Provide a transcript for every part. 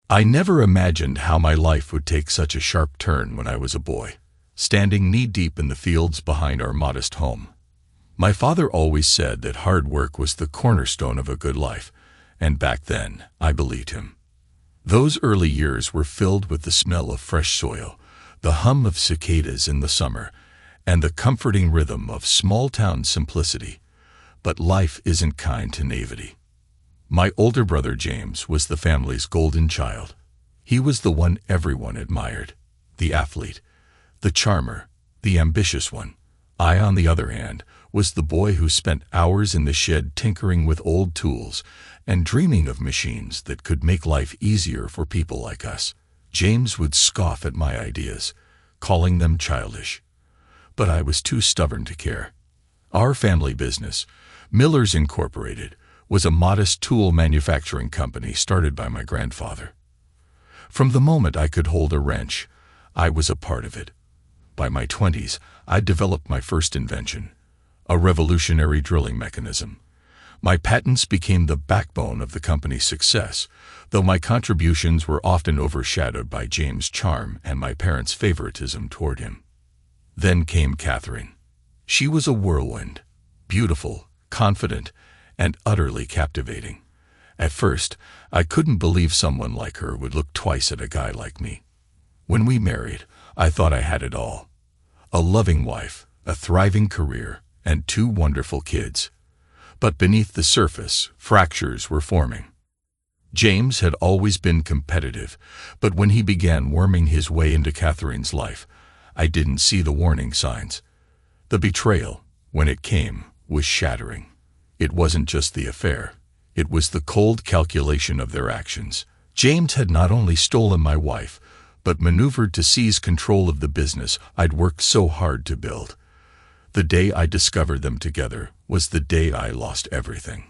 I never imagined how my life would take such a sharp turn when I was a boy, standing knee-deep in the fields behind our modest home. My father always said that hard work was the cornerstone of a good life, and back then, I believed him. Those early years were filled with the smell of fresh soil, the hum of cicadas in the summer, and the comforting rhythm of small-town simplicity. But life isn't kind to naivety. My older brother James was the family's golden child. He was the one everyone admired, the athlete, the charmer, the ambitious one. I, on the other hand, was the boy who spent hours in the shed tinkering with old tools and dreaming of machines that could make life easier for people like us. James would scoff at my ideas, calling them childish. But I was too stubborn to care. Our family business, Miller's Incorporated, was a modest tool manufacturing company started by my grandfather. From the moment I could hold a wrench, I was a part of it. By my 20s, I developed my first invention, a revolutionary drilling mechanism. My patents became the backbone of the company's success, though my contributions were often overshadowed by James' charm and my parents' favoritism toward him. Then came Catherine. She was a whirlwind, beautiful, confident, and utterly captivating. At first, I couldn't believe someone like her would look twice at a guy like me. When we married, I thought I had it all. A loving wife, a thriving career, and 2 wonderful kids. But beneath the surface, fractures were forming. James had always been competitive, but when he began worming his way into Catherine's life, I didn't see the warning signs. The betrayal, when it came, was shattering. It wasn't just the affair. It was the cold calculation of their actions. James had not only stolen my wife, but maneuvered to seize control of the business I'd worked so hard to build. The day I discovered them together was the day I lost everything.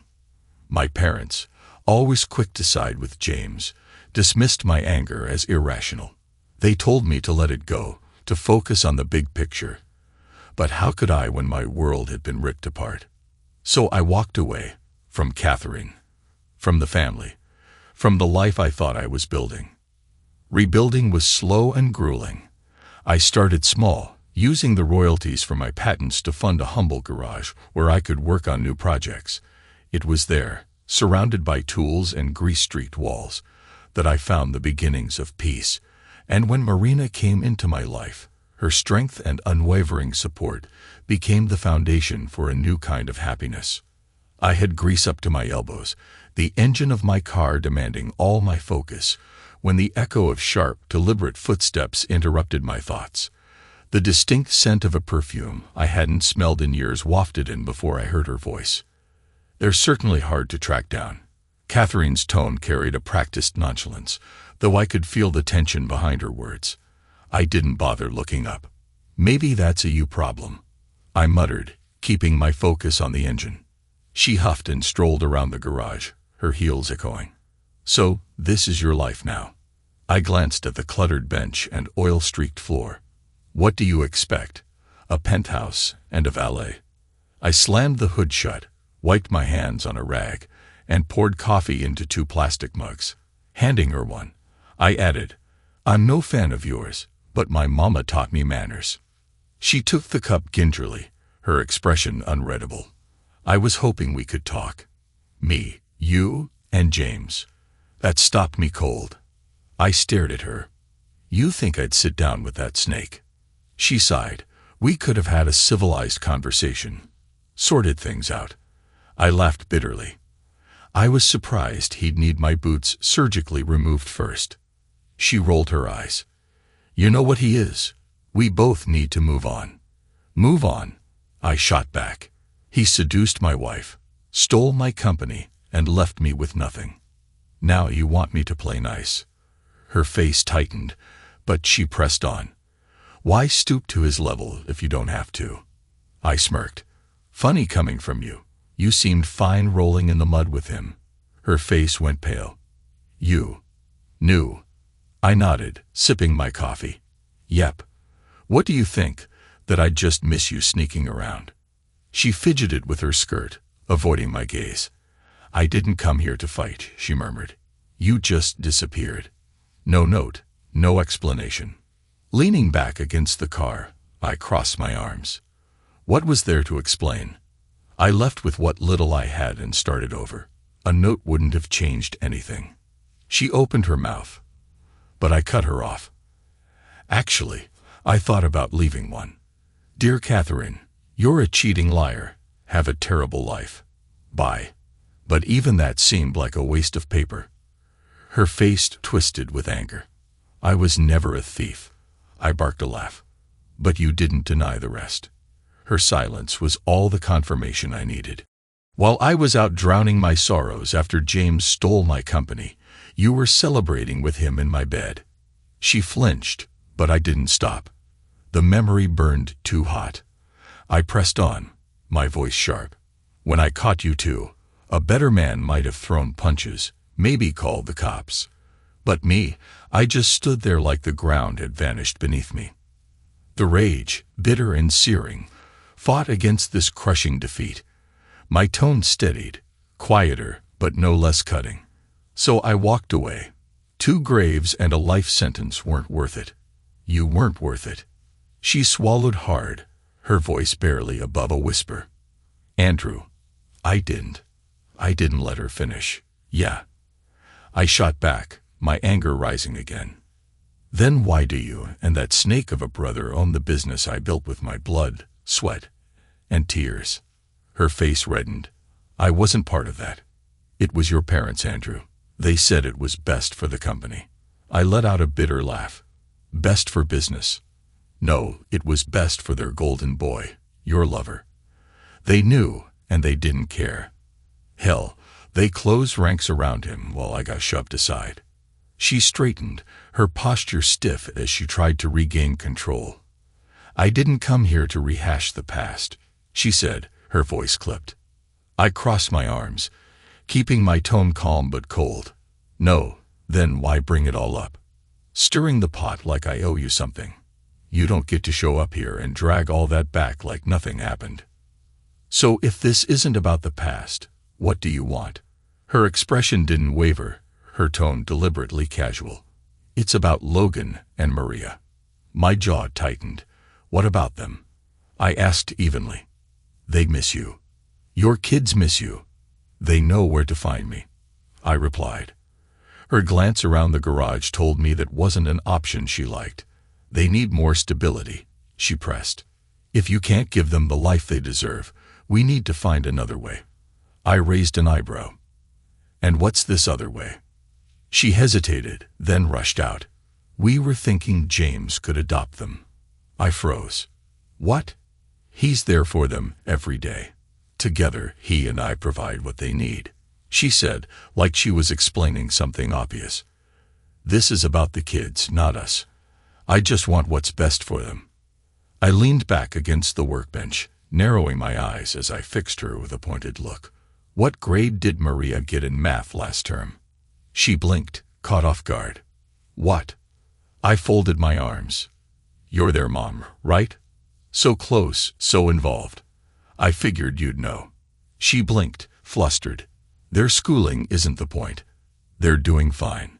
My parents, always quick to side with James, dismissed my anger as irrational. They told me to let it go, to focus on the big picture. But how could I when my world had been ripped apart? So I walked away, from Catherine, from the family, from the life I thought I was building. Rebuilding was slow and grueling. I started small, using the royalties from my patents to fund a humble garage where I could work on new projects. It was there, surrounded by tools and grease-streaked walls, that I found the beginnings of peace. And when Marina came into my life, her strength and unwavering support became the foundation for a new kind of happiness. I had grease up to my elbows, the engine of my car demanding all my focus, when the echo of sharp, deliberate footsteps interrupted my thoughts. The distinct scent of a perfume I hadn't smelled in years wafted in before I heard her voice. They're certainly hard to track down. Catherine's tone carried a practiced nonchalance, though I could feel the tension behind her words. I didn't bother looking up. Maybe that's a you problem, I muttered, keeping my focus on the engine. She huffed and strolled around the garage, her heels echoing. So, this is your life now. I glanced at the cluttered bench and oil-streaked floor. What do you expect? A penthouse and a valet. I slammed the hood shut, wiped my hands on a rag, and poured coffee into 2 plastic mugs. Handing her one, I added, I'm no fan of yours, but my mama taught me manners. She took the cup gingerly, her expression unreadable. I was hoping we could talk. Me, you, and James. That stopped me cold. I stared at her. You think I'd sit down with that snake? She sighed. We could have had a civilized conversation. Sorted things out. I laughed bitterly. I was surprised he'd need my boots surgically removed first. She rolled her eyes. You know what he is. We both need to move on. Move on, I shot back. He seduced my wife, stole my company, and left me with nothing. Now you want me to play nice. Her face tightened, but she pressed on. Why stoop to his level if you don't have to? I smirked. Funny coming from you. You seemed fine rolling in the mud with him. Her face went pale. You knew. I nodded, sipping my coffee. Yep. What do you think, that I'd just miss you sneaking around? She fidgeted with her skirt, avoiding my gaze. I didn't come here to fight, she murmured. You just disappeared. No note, no explanation. Leaning back against the car, I crossed my arms. What was there to explain? I left with what little I had and started over. A note wouldn't have changed anything. She opened her mouth, but I cut her off. Actually, I thought about leaving one. Dear Catherine, you're a cheating liar. Have a terrible life. Bye. But even that seemed like a waste of paper. Her face twisted with anger. I was never a thief. I barked a laugh. But you didn't deny the rest. Her silence was all the confirmation I needed. While I was out drowning my sorrows after James stole my company, you were celebrating with him in my bed. She flinched, but I didn't stop. The memory burned too hot. I pressed on, my voice sharp. When I caught you two, a better man might have thrown punches, maybe called the cops. But me, I just stood there like the ground had vanished beneath me. The rage, bitter and searing, fought against this crushing defeat. My tone steadied, quieter, but no less cutting. So I walked away. 2 graves and a life sentence weren't worth it. You weren't worth it. She swallowed hard, her voice barely above a whisper. Andrew, I didn't let her finish. Yeah. I shot back, my anger rising again. Then why do you and that snake of a brother own the business I built with my blood, sweat, and tears? Her face reddened. I wasn't part of that. It was your parents, Andrew. They said it was best for the company. I let out a bitter laugh. Best for business. No, it was best for their golden boy, your lover. They knew, and they didn't care. Hell, they closed ranks around him while I got shoved aside. She straightened, her posture stiff as she tried to regain control. I didn't come here to rehash the past, she said, her voice clipped. I crossed my arms, keeping my tone calm but cold. No, then why bring it all up? Stirring the pot like I owe you something. You don't get to show up here and drag all that back like nothing happened. So if this isn't about the past, what do you want? Her expression didn't waver, her tone deliberately casual. It's about Logan and Maria. My jaw tightened. What about them? I asked evenly. They miss you. Your kids miss you. They know where to find me, I replied. Her glance around the garage told me that wasn't an option she liked. They need more stability, she pressed. If you can't give them the life they deserve, we need to find another way. I raised an eyebrow. And what's this other way? She hesitated, then rushed out. We were thinking James could adopt them. I froze. What? He's there for them every day. Together, he and I provide what they need, she said, like she was explaining something obvious. This is about the kids, not us. I just want what's best for them. I leaned back against the workbench, narrowing my eyes as I fixed her with a pointed look. What grade did Maria get in math last term? She blinked, caught off guard. What? I folded my arms. You're their mom, right? So close, so involved. I figured you'd know. She blinked, flustered. Their schooling isn't the point. They're doing fine.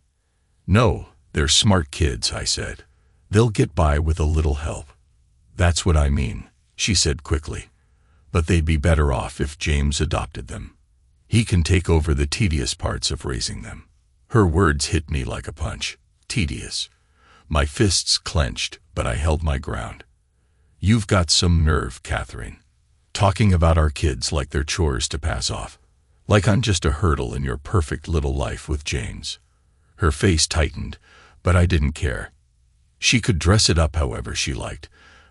No, they're smart kids, I said. They'll get by with a little help. That's what I mean, she said quickly. But they'd be better off if James adopted them. He can take over the tedious parts of raising them. Her words hit me like a punch. Tedious. My fists clenched, but I held my ground. You've got some nerve, Catherine. Talking about our kids like they're chores to pass off. Like I'm just a hurdle in your perfect little life with James. Her face tightened, but I didn't care. She could dress it up however she liked,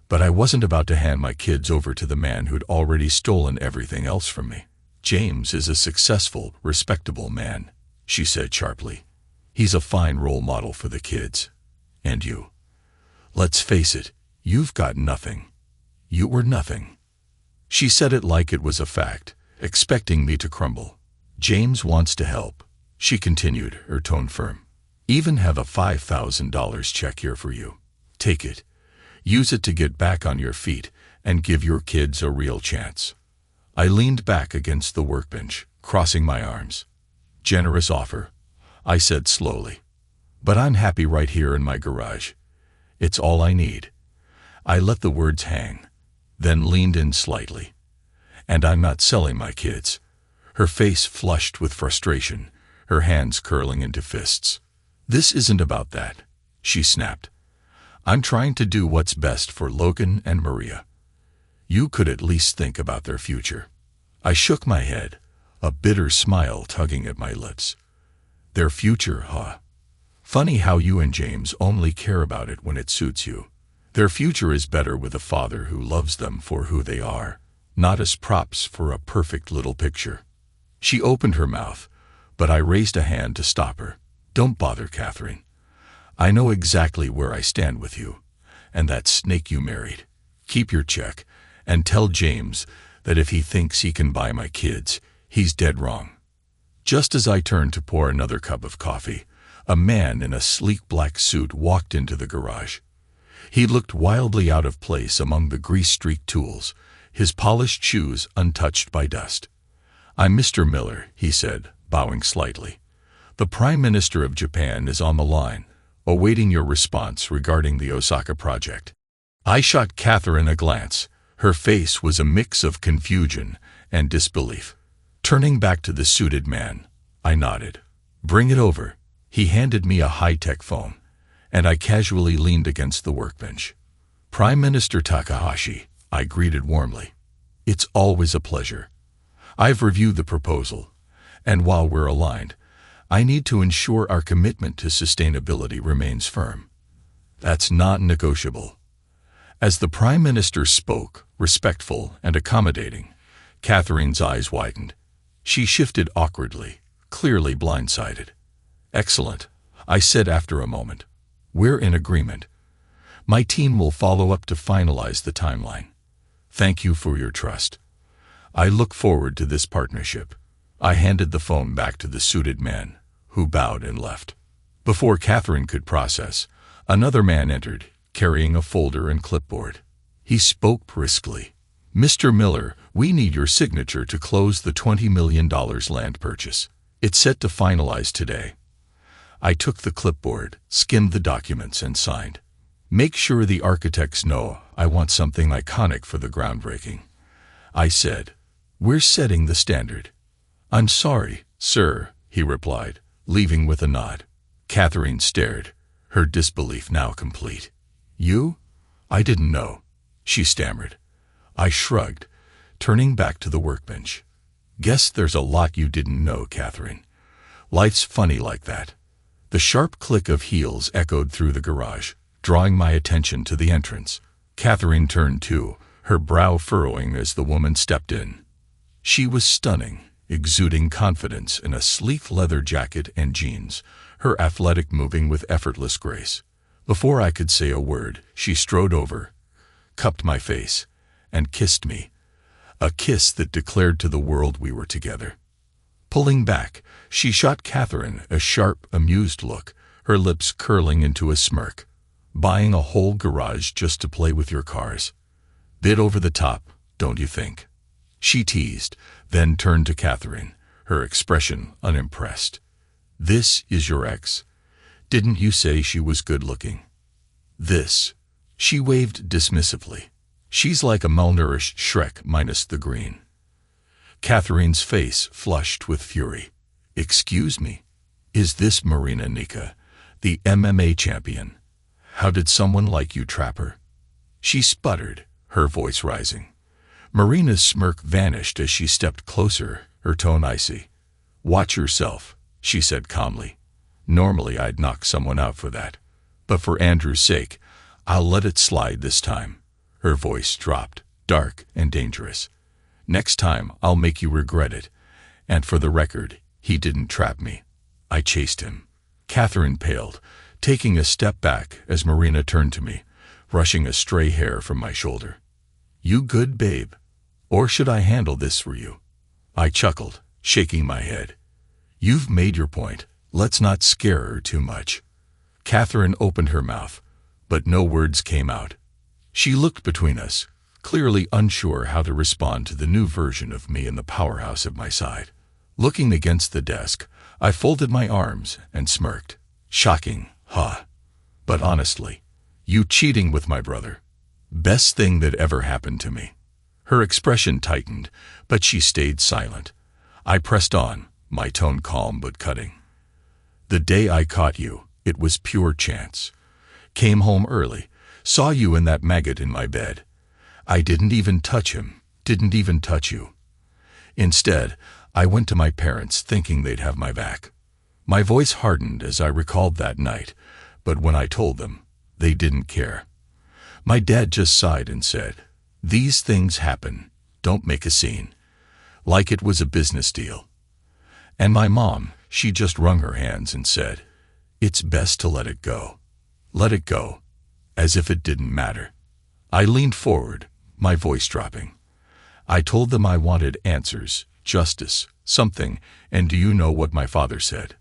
but I wasn't about to hand my kids over to the man who'd already stolen everything else from me. James is a successful, respectable man, she said sharply. He's a fine role model for the kids. And you. Let's face it, you've got nothing. You were nothing. She said it like it was a fact, expecting me to crumble. James wants to help, she continued, her tone firm. Even have a $5,000 check here for you. Take it. Use it to get back on your feet and give your kids a real chance. I leaned back against the workbench, crossing my arms. Generous offer, I said slowly. But I'm happy right here in my garage. It's all I need. I let the words hang, then leaned in slightly. And I'm not selling my kids. Her face flushed with frustration, her hands curling into fists. This isn't about that, she snapped. I'm trying to do what's best for Logan and Maria. You could at least think about their future. I shook my head, a bitter smile tugging at my lips. Their future, huh? Funny how you and James only care about it when it suits you. Their future is better with a father who loves them for who they are, not as props for a perfect little picture. She opened her mouth, but I raised a hand to stop her. Don't bother, Catherine. I know exactly where I stand with you, and that snake you married. Keep your check, and tell James that if he thinks he can buy my kids, he's dead wrong. Just as I turned to pour another cup of coffee, a man in a sleek black suit walked into the garage. He looked wildly out of place among the grease-streaked tools, his polished shoes untouched by dust. I'm Mr. Miller, he said, bowing slightly. The Prime Minister of Japan is on the line, awaiting your response regarding the Osaka project. I shot Catherine a glance. Her face was a mix of confusion and disbelief. Turning back to the suited man, I nodded. Bring it over. He handed me a high-tech phone, and I casually leaned against the workbench. Prime Minister Takahashi, I greeted warmly. It's always a pleasure. I've reviewed the proposal, and while we're aligned, I need to ensure our commitment to sustainability remains firm. That's not negotiable. As the Prime Minister spoke, respectful and accommodating, Catherine's eyes widened. She shifted awkwardly, clearly blindsided. Excellent, I said after a moment. We're in agreement. My team will follow up to finalize the timeline. Thank you for your trust. I look forward to this partnership. I handed the phone back to the suited man, who bowed and left. Before Catherine could process, another man entered, carrying a folder and clipboard. He spoke briskly. Mr. Miller, we need your signature to close the $20 million land purchase. It's set to finalize today. I took the clipboard, skimmed the documents, and signed. Make sure the architects know I want something iconic for the groundbreaking. I said, we're setting the standard. I'm sorry, sir, he replied, leaving with a nod. Catherine stared, her disbelief now complete. You? I didn't know, she stammered. I shrugged, turning back to the workbench. Guess there's a lot you didn't know, Catherine. Life's funny like that. The sharp click of heels echoed through the garage, drawing my attention to the entrance. Catherine turned too, her brow furrowing as the woman stepped in. She was stunning, exuding confidence in a sleek leather jacket and jeans, her athletic moving with effortless grace. Before I could say a word, she strode over, cupped my face, and kissed me, a kiss that declared to the world we were together. Pulling back, she shot Catherine a sharp, amused look, her lips curling into a smirk. Buying a whole garage just to play with your cars. Bit over the top, don't you think? She teased, then turned to Catherine, her expression unimpressed. This is your ex. Didn't you say she was good-looking? This. She waved dismissively. She's like a malnourished Shrek minus the green. Catherine's face flushed with fury. Excuse me? Is this Marina Nika, the MMA champion? How did someone like you trap her? She sputtered, her voice rising. Marina's smirk vanished as she stepped closer, her tone icy. Watch yourself, she said calmly. Normally I'd knock someone out for that. But for Andrew's sake, I'll let it slide this time. Her voice dropped, dark and dangerous. Next time, I'll make you regret it. And for the record, he didn't trap me. I chased him. Catherine paled, taking a step back as Marina turned to me, brushing a stray hair from my shoulder. You good, babe? Or should I handle this for you? I chuckled, shaking my head. You've made your point. Let's not scare her too much. Catherine opened her mouth, but no words came out. She looked between us, clearly unsure how to respond to the new version of me in the powerhouse at my side. Looking against the desk, I folded my arms and smirked. Shocking, Huh. But honestly, you cheating with my brother. Best thing that ever happened to me. Her expression tightened, but she stayed silent. I pressed on, my tone calm but cutting. The day I caught you, it was pure chance. Came home early, saw you and that maggot in my bed. I didn't even touch him, didn't even touch you. Instead, I went to my parents thinking they'd have my back. My voice hardened as I recalled that night, but when I told them, they didn't care. My dad just sighed and said, "These things happen, don't make a scene." Like it was a business deal. And my mom, she just wrung her hands and said, "It's best to let it go. Let it go," as if it didn't matter. I leaned forward, my voice dropping. I told them I wanted answers, justice, something, and do you know what my father said?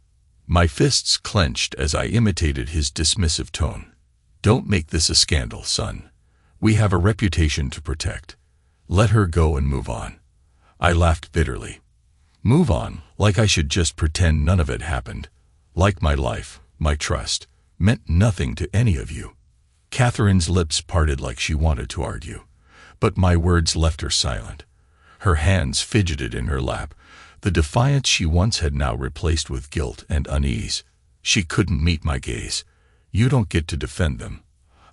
My fists clenched as I imitated his dismissive tone. "Don't make this a scandal, son. We have a reputation to protect. Let her go and move on." I laughed bitterly. Move on, like I should just pretend none of it happened. Like my life, my trust, meant nothing to any of you. Catherine's lips parted like she wanted to argue, but my words left her silent. Her hands fidgeted in her lap. The defiance she once had now replaced with guilt and unease. She couldn't meet my gaze. "You don't get to defend them,"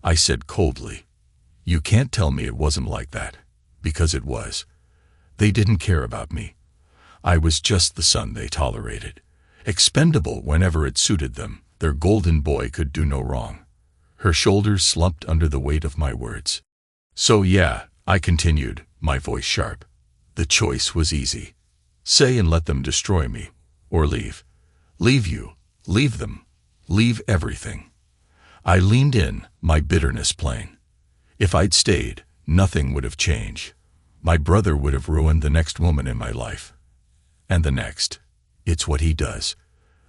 I said coldly. "You can't tell me it wasn't like that, because it was. They didn't care about me. I was just the son they tolerated. Expendable whenever it suited them, their golden boy could do no wrong." Her shoulders slumped under the weight of my words. "So yeah," I continued, my voice sharp. "The choice was easy. Say and let them destroy me, or leave. Leave you, leave them, leave everything." I leaned in, my bitterness plain. If I'd stayed, nothing would have changed. My brother would have ruined the next woman in my life. And the next. It's what he does.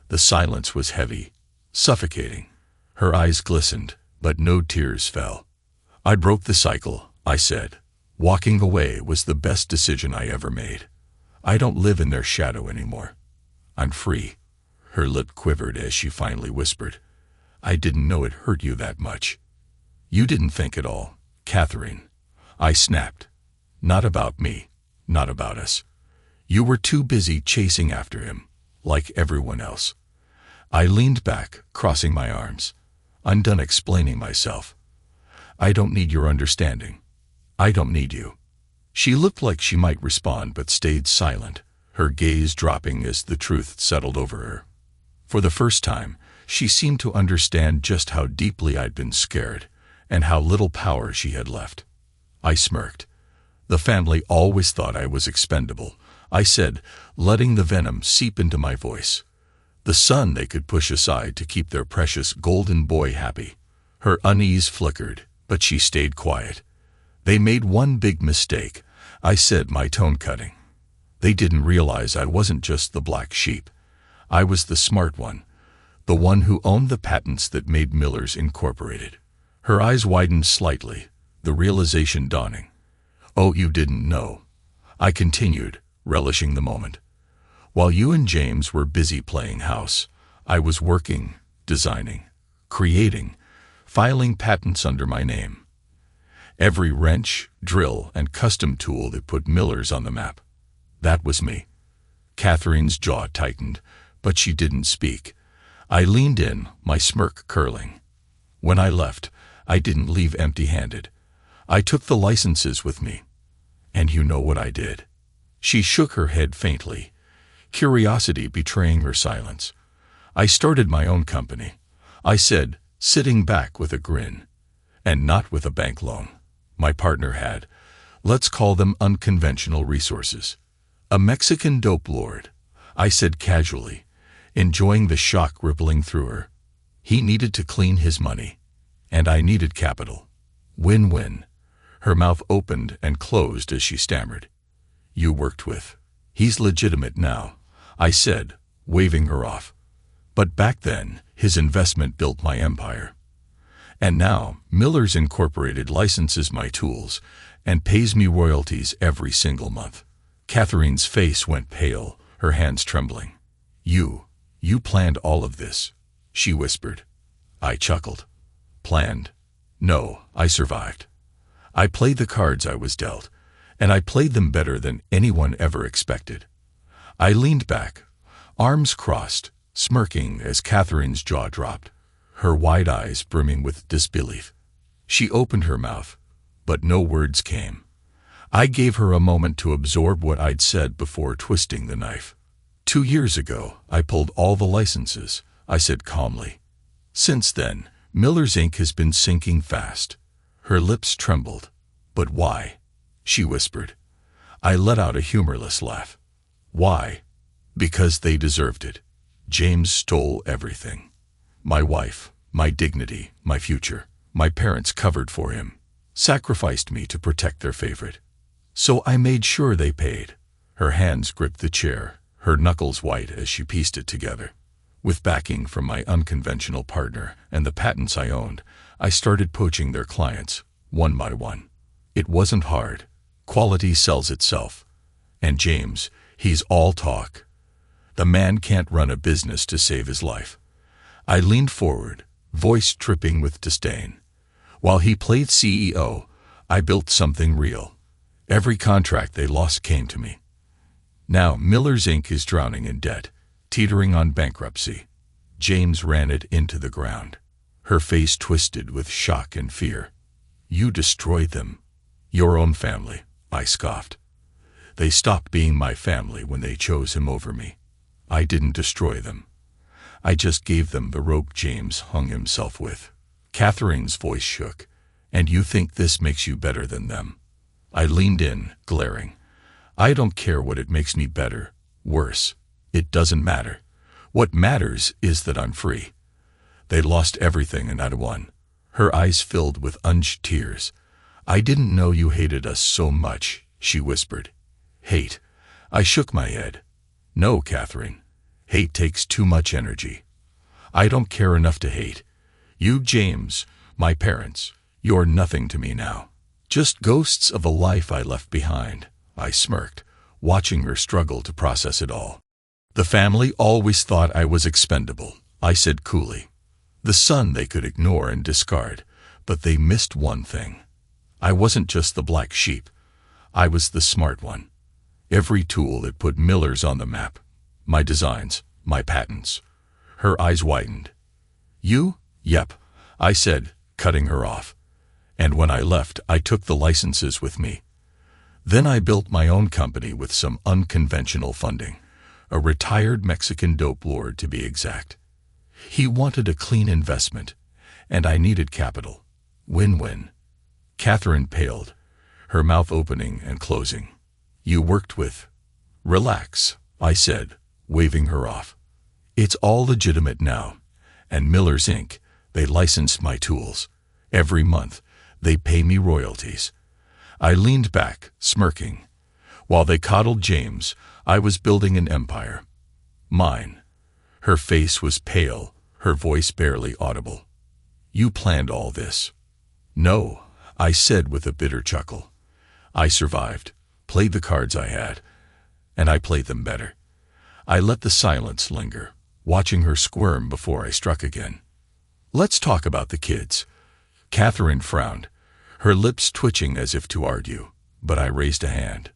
The silence was heavy, suffocating. Her eyes glistened, but no tears fell. "I broke the cycle," I said. "Walking away was the best decision I ever made. I don't live in their shadow anymore. I'm free." Her lip quivered as she finally whispered, "I didn't know it hurt you that much." "You didn't think at all, Catherine." I snapped. "Not about me, not about us. You were too busy chasing after him, like everyone else." I leaned back, crossing my arms. I'm done explaining myself. "I don't need your understanding. I don't need you." She looked like she might respond but stayed silent, her gaze dropping as the truth settled over her. For the first time, she seemed to understand just how deeply I'd been scared, and how little power she had left. I smirked. "The family always thought I was expendable," I said, letting the venom seep into my voice. "The son they could push aside to keep their precious golden boy happy." Her unease flickered, but she stayed quiet. "They made one big mistake," I said, my tone cutting. "They didn't realize I wasn't just the black sheep. I was the smart one, the one who owned the patents that made Miller's Incorporated." Her eyes widened slightly, the realization dawning. "Oh, you didn't know," I continued, relishing the moment. "While you and James were busy playing house, I was working, designing, creating, filing patents under my name. Every wrench, drill, and custom tool that put Miller's on the map. That was me." Catherine's jaw tightened, but she didn't speak. I leaned in, my smirk curling. "When I left, I didn't leave empty-handed. I took the licenses with me. And you know what I did?" She shook her head faintly, curiosity betraying her silence. "I started my own company," I said, sitting back with a grin. "And not with a bank loan. My partner had, let's call them unconventional resources. A Mexican dope lord," I said casually, enjoying the shock rippling through her. "He needed to clean his money, and I needed capital. Win-win." Her mouth opened and closed as she stammered. "You worked with. He's legitimate now," I said, waving her off. "But back then, his investment built my empire. And now, Miller's Incorporated licenses my tools and pays me royalties every single month." Catherine's face went pale, her hands trembling. You planned all of this," she whispered. I chuckled. Planned? No, I survived. I played the cards I was dealt, and I played them better than anyone ever expected. I leaned back, arms crossed, smirking as Catherine's jaw dropped, her wide eyes brimming with disbelief. She opened her mouth, but no words came. I gave her a moment to absorb what I'd said before twisting the knife. 2 years ago, I pulled all the licenses, I said calmly. Since then, Miller's Inc. has been sinking fast. Her lips trembled. But why? She whispered. I let out a humorless laugh. Why? Because they deserved it. James stole everything. My wife, my dignity, my future. My parents covered for him, sacrificed me to protect their favorite. So I made sure they paid. Her hands gripped the chair, her knuckles white as she pieced it together. With backing from my unconventional partner and the patents I owned, I started poaching their clients, one by one. It wasn't hard. Quality sells itself. And James, he's all talk. The man can't run a business to save his life. I leaned forward, voice dripping with disdain. While he played CEO, I built something real. Every contract they lost came to me. Now Miller's Inc. is drowning in debt, teetering on bankruptcy. James ran it into the ground. Her face twisted with shock and fear. You destroyed them. Your own family, I scoffed. They stopped being my family when they chose him over me. I didn't destroy them. I just gave them the rope James hung himself with. Catherine's voice shook. And you think this makes you better than them? I leaned in, glaring. I don't care what it makes me better, worse. It doesn't matter. What matters is that I'm free. They lost everything and I won. Her eyes filled with unused tears. I didn't know you hated us so much, she whispered. Hate. I shook my head. No, Catherine. Hate takes too much energy. I don't care enough to hate. You, James, my parents, you're nothing to me now. Just ghosts of a life I left behind. I smirked, watching her struggle to process it all. The family always thought I was expendable, I said coolly. The son they could ignore and discard, but they missed one thing. I wasn't just the black sheep. I was the smart one. Every tool that put Miller's on the map. My designs, my patents. Her eyes widened. You? Yep, I said, cutting her off. And when I left, I took the licenses with me. Then I built my own company with some unconventional funding. A retired Mexican dope lord, to be exact. He wanted a clean investment, and I needed capital. Win-win. Catherine paled, her mouth opening and closing. You worked with... Relax, I said, waving her off. It's all legitimate now. And Miller's Inc., they licensed my tools. Every month, they pay me royalties. I leaned back, smirking. While they coddled James, I was building an empire. Mine. Her face was pale, her voice barely audible. You planned all this. No, I said with a bitter chuckle. I survived, played the cards I had, and I played them better. I let the silence linger, watching her squirm before I struck again. Let's talk about the kids. Catherine frowned, her lips twitching as if to argue, but I raised a hand.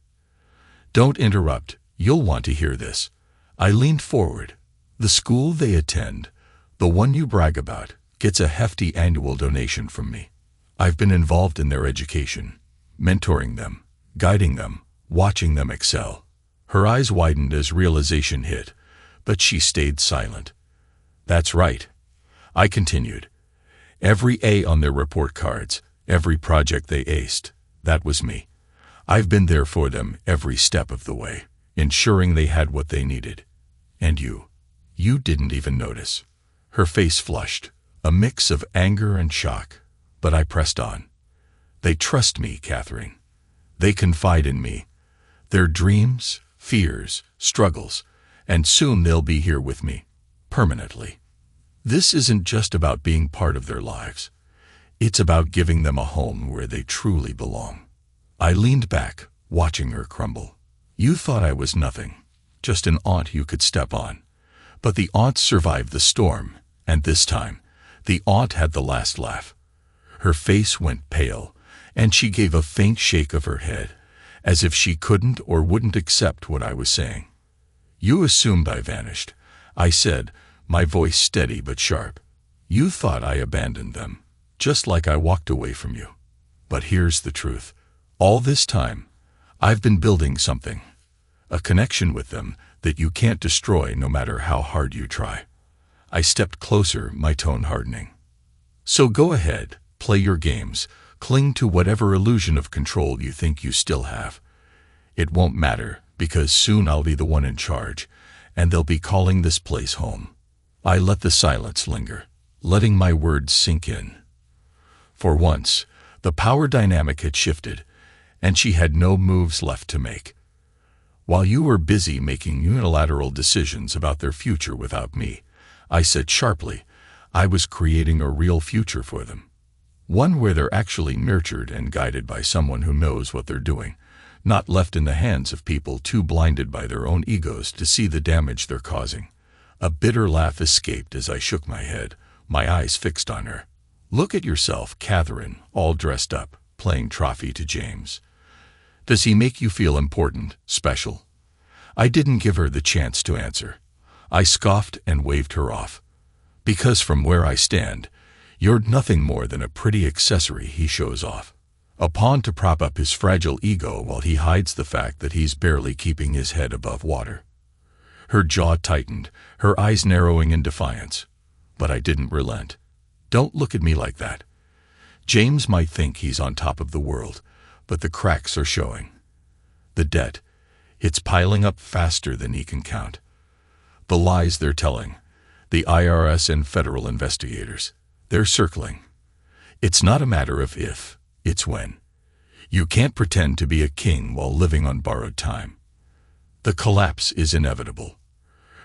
Don't interrupt, you'll want to hear this. I leaned forward. The school they attend, the one you brag about, gets a hefty annual donation from me. I've been involved in their education, mentoring them, guiding them, watching them excel. Her eyes widened as realization hit, but she stayed silent. That's right. I continued. Every A on their report cards, every project they aced, that was me. I've been there for them every step of the way, ensuring they had what they needed. And you didn't even notice. Her face flushed, a mix of anger and shock, but I pressed on. They trust me, Catherine. They confide in me. Their dreams, fears, struggles, and soon they'll be here with me, permanently. This isn't just about being part of their lives. It's about giving them a home where they truly belong. I leaned back, watching her crumble. You thought I was nothing, just an aunt you could step on. But the aunts survived the storm, and this time, The aunt had the last laugh. Her face went pale, and she gave a faint shake of her head, as if she couldn't or wouldn't accept what I was saying. "You assumed I vanished," I said, my voice steady but sharp. "You thought I abandoned them, just like I walked away from you. But here's the truth. All this time, I've been building something. A connection with them that you can't destroy no matter how hard you try." I stepped closer, my tone hardening. "So go ahead, play your games, cling to whatever illusion of control you think you still have. It won't matter, because soon I'll be the one in charge, and they'll be calling this place home." I let the silence linger, letting my words sink in. For once, the power dynamic had shifted, and she had no moves left to make. "While you were busy making unilateral decisions about their future without me," I said sharply, "I was creating a real future for them. One where they're actually nurtured and guided by someone who knows what they're doing, not left in the hands of people too blinded by their own egos to see the damage they're causing." A bitter laugh escaped as I shook my head, my eyes fixed on her. "Look at yourself, Catherine, all dressed up, playing trophy to James. Does he make you feel important, special?" I didn't give her the chance to answer. I scoffed and waved her off. "Because from where I stand, you're nothing more than a pretty accessory he shows off. A pawn to prop up his fragile ego while he hides the fact that he's barely keeping his head above water." Her jaw tightened, her eyes narrowing in defiance. But I didn't relent. "Don't look at me like that. James might think he's on top of the world, but the cracks are showing. The debt, it's piling up faster than he can count. The lies they're telling, the IRS and federal investigators, they're circling. It's not a matter of if, it's when. You can't pretend to be a king while living on borrowed time. The collapse is inevitable."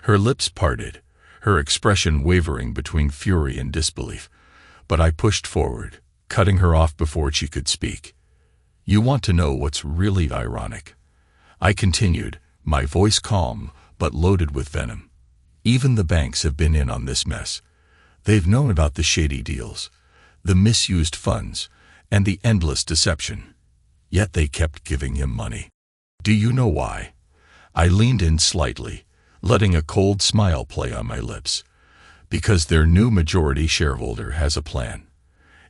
Her lips parted, her expression wavering between fury and disbelief, but I pushed forward, cutting her off before she could speak. "You want to know what's really ironic?" I continued, my voice calm but loaded with venom. "Even the banks have been in on this mess. They've known about the shady deals, the misused funds, and the endless deception. Yet they kept giving him money. Do you know why?" I leaned in slightly, letting a cold smile play on my lips. "Because their new majority shareholder has a plan.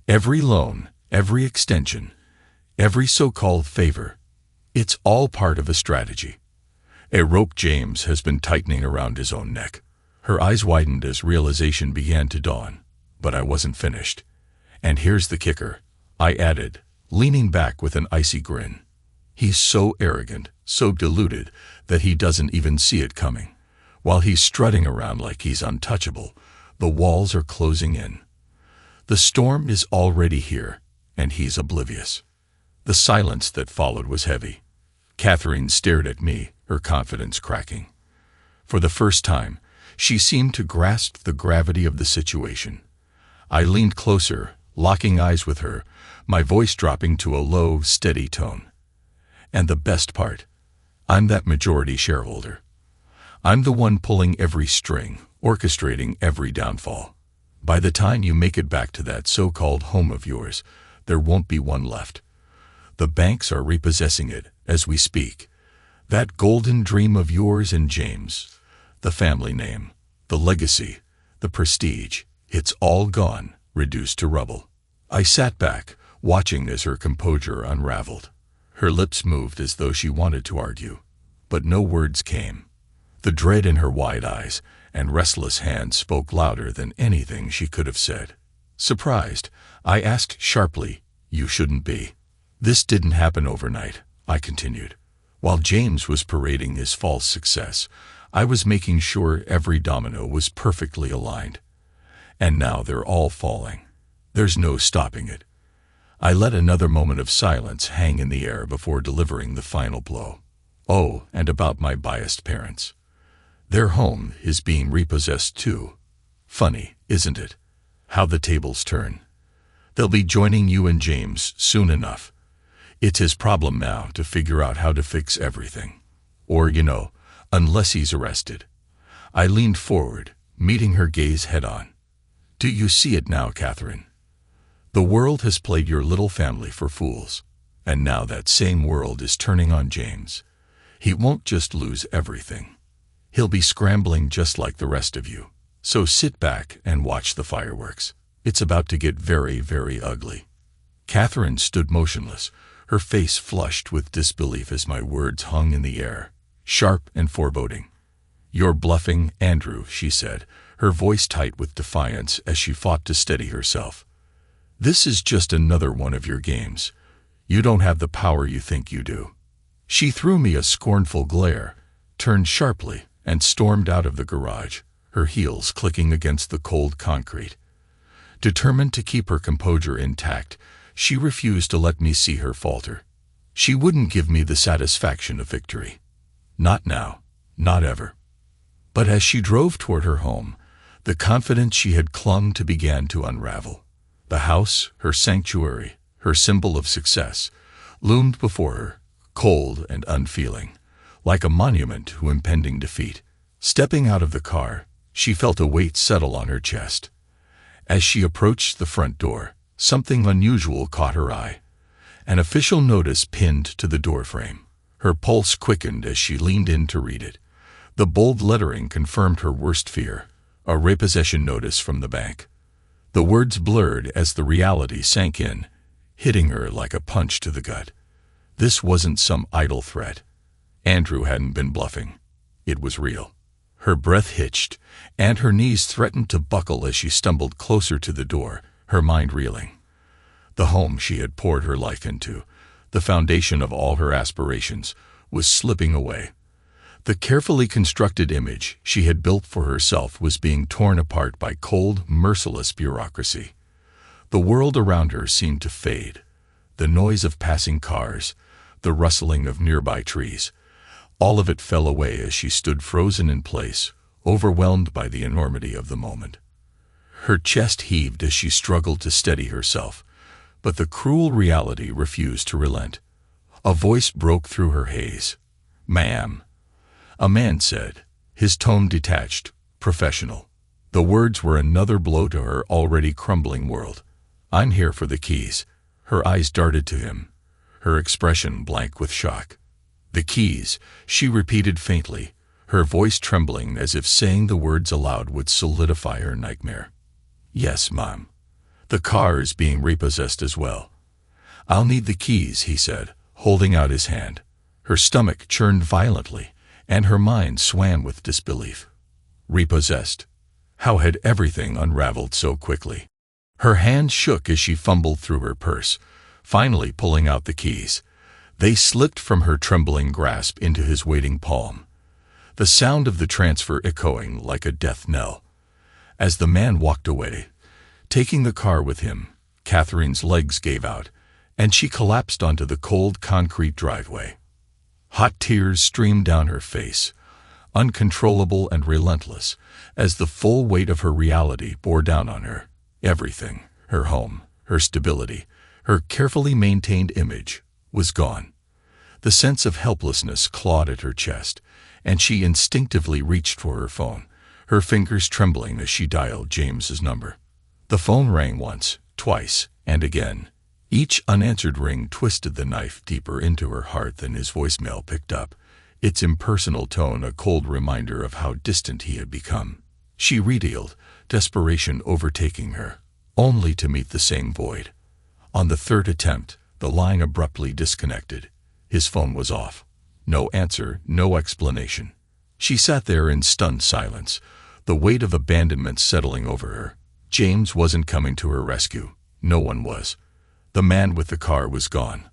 Every loan, every extension, every so-called favor, it's all part of a strategy. A rope James has been tightening around his own neck." Her eyes widened as realization began to dawn, but I wasn't finished. "And here's the kicker," I added, leaning back with an icy grin. "He's so arrogant, so deluded, that he doesn't even see it coming. While he's strutting around like he's untouchable, the walls are closing in. The storm is already here, and he's oblivious." The silence that followed was heavy. Catherine stared at me, her confidence cracking. For the first time, she seemed to grasp the gravity of the situation. I leaned closer, locking eyes with her, my voice dropping to a low, steady tone. "And the best part, I'm that majority shareholder. I'm the one pulling every string, orchestrating every downfall. By the time you make it back to that so-called home of yours, there won't be one left. The banks are repossessing it as we speak. That golden dream of yours and James, the family name, the legacy, the prestige, it's all gone, reduced to rubble." I sat back, watching as her composure unraveled. Her lips moved as though she wanted to argue, but no words came. The dread in her wide eyes and restless hands spoke louder than anything she could have said. Surprised, I asked sharply, "You shouldn't be." "This didn't happen overnight," I continued. "While James was parading his false success, I was making sure every domino was perfectly aligned. And now they're all falling. There's no stopping it." I let another moment of silence hang in the air before delivering the final blow. "Oh, and about my biased parents. Their home is being repossessed too. Funny, isn't it? How the tables turn. They'll be joining you and James soon enough. It's his problem now to figure out how to fix everything. Or, unless he's arrested." I leaned forward, meeting her gaze head-on. Do you see it now, Catherine? The world has played your little family for fools, and now that same world is turning on James. He won't just lose everything. He'll be scrambling just like the rest of you. So sit back and watch the fireworks. It's about to get very, very ugly." Catherine stood motionless, her face flushed with disbelief as my words hung in the air, sharp and foreboding. "You're bluffing, Andrew," she said, her voice tight with defiance as she fought to steady herself. "This is just another one of your games. You don't have the power you think you do." She threw me a scornful glare, turned sharply, and stormed out of the garage, her heels clicking against the cold concrete. Determined to keep her composure intact, she refused to let me see her falter. She wouldn't give me the satisfaction of victory. Not now, not ever. But as she drove toward her home, the confidence she had clung to began to unravel. The house, her sanctuary, her symbol of success, loomed before her, cold and unfeeling, like a monument to impending defeat. Stepping out of the car, she felt a weight settle on her chest. As she approached the front door, something unusual caught her eye. An official notice pinned to the doorframe. Her pulse quickened as she leaned in to read it. The bold lettering confirmed her worst fear, a repossession notice from the bank. The words blurred as the reality sank in, hitting her like a punch to the gut. This wasn't some idle threat. Andrew hadn't been bluffing. It was real. Her breath hitched, and her knees threatened to buckle as she stumbled closer to the door, her mind reeling. The home she had poured her life into, the foundation of all her aspirations, was slipping away. The carefully constructed image she had built for herself was being torn apart by cold, merciless bureaucracy. The world around her seemed to fade. The noise of passing cars, the rustling of nearby trees, all of it fell away as she stood frozen in place, overwhelmed by the enormity of the moment. Her chest heaved as she struggled to steady herself, but the cruel reality refused to relent. A voice broke through her haze. "Ma'am," a man said, his tone detached, professional. The words were another blow to her already crumbling world. "I'm here for the keys." Her eyes darted to him, her expression blank with shock. "The keys," she repeated faintly, her voice trembling as if saying the words aloud would solidify her nightmare. "Yes, Mom. The car is being repossessed as well." "I'll need the keys," he said, holding out his hand. Her stomach churned violently, and her mind swam with disbelief. Repossessed? How had everything unraveled so quickly? Her hand shook as she fumbled through her purse, finally pulling out the keys. They slipped from her trembling grasp into his waiting palm, the sound of the transfer echoing like a death knell. As the man walked away, taking the car with him, Catherine's legs gave out, and she collapsed onto the cold concrete driveway. Hot tears streamed down her face, uncontrollable and relentless, as the full weight of her reality bore down on her. Everything, her home, her stability, her carefully maintained image, was gone. The sense of helplessness clawed at her chest, and she instinctively reached for her phone, her fingers trembling as she dialed James's number. The phone rang once, twice, and again. Each unanswered ring twisted the knife deeper into her heart than his voicemail picked up, its impersonal tone a cold reminder of how distant he had become. She reeled, desperation overtaking her, only to meet the same void. On the third attempt, the line abruptly disconnected. His phone was off. No answer, no explanation. She sat there in stunned silence, the weight of abandonment settling over her. James wasn't coming to her rescue. No one was. The man with the car was gone.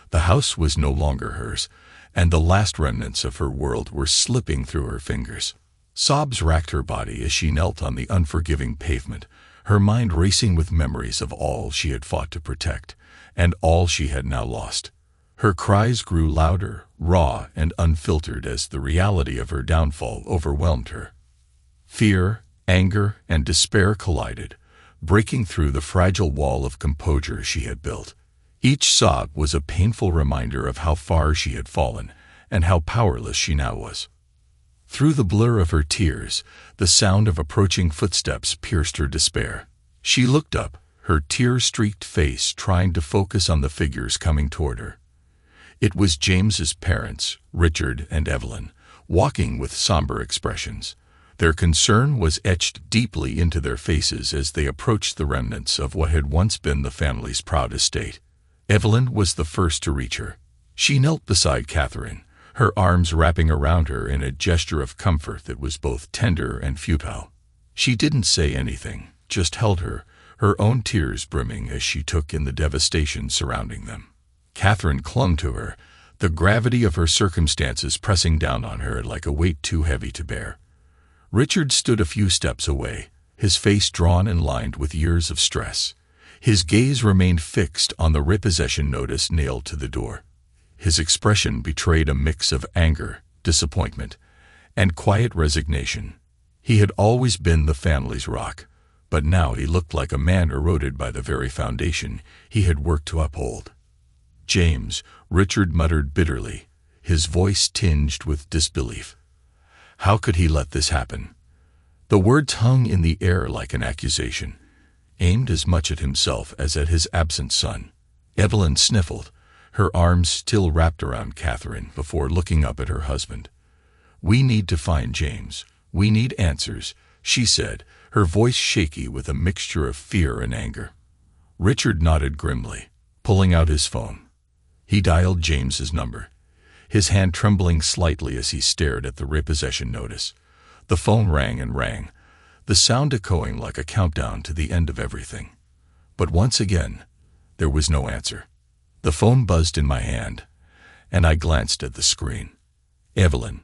The house was no longer hers, and the last remnants of her world were slipping through her fingers. Sobs racked her body as she knelt on the unforgiving pavement, her mind racing with memories of all she had fought to protect, and all she had now lost. Her cries grew louder, raw, and unfiltered as the reality of her downfall overwhelmed her. Fear, anger, and despair collided, breaking through the fragile wall of composure she had built. Each sob was a painful reminder of how far she had fallen, and how powerless she now was. Through the blur of her tears, the sound of approaching footsteps pierced her despair. She looked up, her tear-streaked face trying to focus on the figures coming toward her. It was James's parents, Richard and Evelyn, walking with somber expressions. Their concern was etched deeply into their faces as they approached the remnants of what had once been the family's proud estate. Evelyn was the first to reach her. She knelt beside Catherine, her arms wrapping around her in a gesture of comfort that was both tender and futile. She didn't say anything, just held her, her own tears brimming as she took in the devastation surrounding them. Catherine clung to her, the gravity of her circumstances pressing down on her like a weight too heavy to bear. Richard stood a few steps away, his face drawn and lined with years of stress. His gaze remained fixed on the repossession notice nailed to the door. His expression betrayed a mix of anger, disappointment, and quiet resignation. He had always been the family's rock, but now he looked like a man eroded by the very foundation he had worked to uphold. "James," Richard muttered bitterly, his voice tinged with disbelief. How could he let this happen? The words hung in the air like an accusation, aimed as much at himself as at his absent son. Evelyn sniffled, her arms still wrapped around Catherine before looking up at her husband. "We need to find James. We need answers," she said, her voice shaky with a mixture of fear and anger. Richard nodded grimly, pulling out his phone. He dialed James's number, his hand trembling slightly as he stared at the repossession notice. The phone rang and rang, the sound echoing like a countdown to the end of everything. But once again, there was no answer. The phone buzzed in my hand, and I glanced at the screen. Evelyn.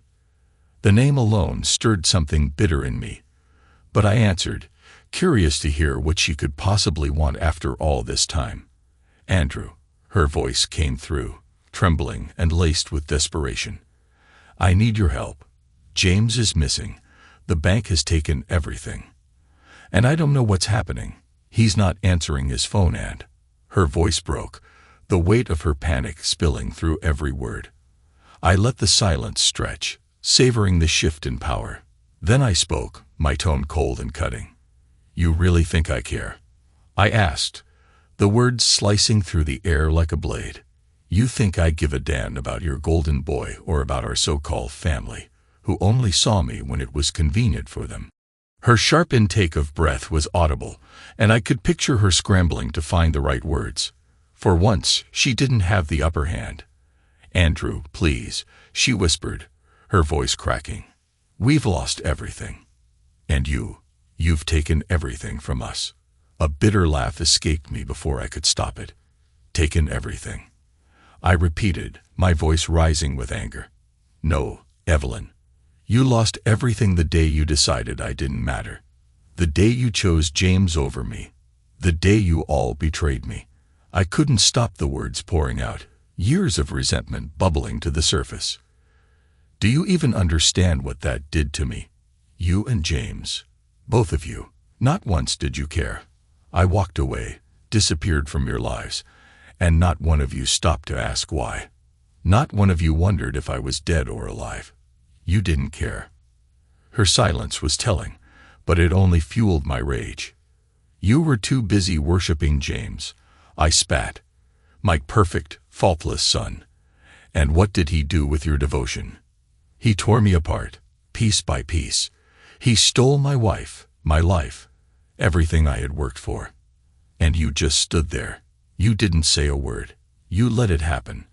The name alone stirred something bitter in me, but I answered, curious to hear what she could possibly want after all this time. "Andrew." Her voice came through, trembling and laced with desperation. "I need your help. James is missing. The bank has taken everything. And I don't know what's happening. He's not answering his phone and—" Her voice broke, the weight of her panic spilling through every word. I let the silence stretch, savoring the shift in power. Then I spoke, my tone cold and cutting. "You really think I care?" I asked, the words slicing through the air like a blade. "You think I give a damn about your golden boy or about our so-called family, who only saw me when it was convenient for them?" Her sharp intake of breath was audible, and I could picture her scrambling to find the right words. For once, she didn't have the upper hand. "Andrew, please," she whispered, her voice cracking. "We've lost everything. And you've taken everything from us." A bitter laugh escaped me before I could stop it. "Taken everything," I repeated, my voice rising with anger. "No, Evelyn. You lost everything the day you decided I didn't matter. The day you chose James over me. The day you all betrayed me." I couldn't stop the words pouring out, years of resentment bubbling to the surface. "Do you even understand what that did to me? You and James. Both of you. Not once did you care. I walked away, disappeared from your lives, and not one of you stopped to ask why. Not one of you wondered if I was dead or alive. You didn't care." Her silence was telling, but it only fueled my rage. "You were too busy worshiping James," I spat. "My perfect, faultless son. And what did he do with your devotion? He tore me apart, piece by piece. He stole my wife, my life, everything I had worked for. And you just stood there. You didn't say a word. You let it happen."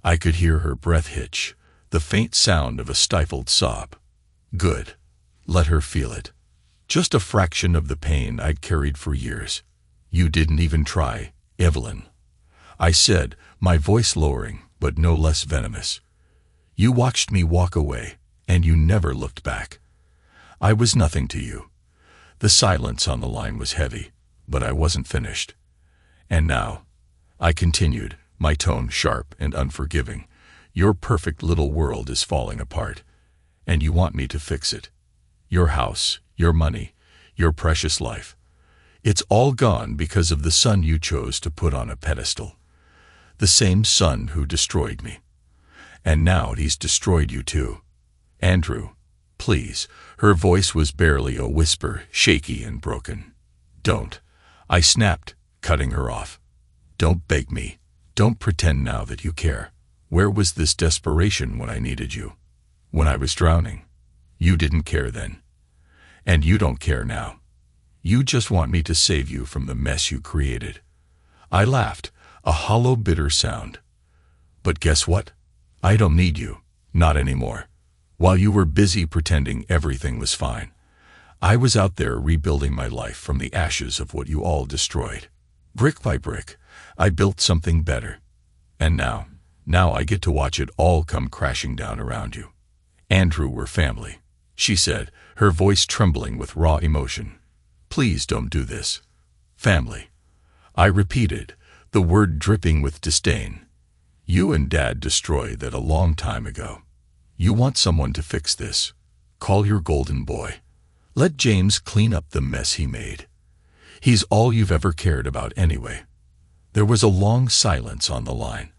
I could hear her breath hitch, the faint sound of a stifled sob. "Good. Let her feel it. Just a fraction of the pain I'd carried for years. You didn't even try, Evelyn," I said, my voice lowering, but no less venomous. "You watched me walk away, and you never looked back. I was nothing to you." The silence on the line was heavy, but I wasn't finished. "And now," I continued, my tone sharp and unforgiving, "your perfect little world is falling apart, and you want me to fix it. Your house, your money, your precious life. It's all gone because of the son you chose to put on a pedestal. The same son who destroyed me. And now he's destroyed you too. Andrew, please." Her voice was barely a whisper, shaky and broken. "Don't." I snapped, cutting her off. Don't beg me. Don't pretend now that you care. Where was this desperation when I needed you? When I was drowning? You didn't care then. And you don't care now. You just want me to save you from the mess you created. I laughed, a hollow, bitter sound. But guess what? I don't need you. Not anymore. While you were busy pretending everything was fine, I was out there rebuilding my life from the ashes of what you all destroyed. Brick by brick, I built something better. And now I get to watch it all come crashing down around you. Andrew, we're family, she said, her voice trembling with raw emotion. Please don't do this. Family. I repeated, the word dripping with disdain. You and Dad destroyed that a long time ago. You want someone to fix this. Call your golden boy. Let James clean up the mess he made. He's all you've ever cared about anyway. There was a long silence on the line.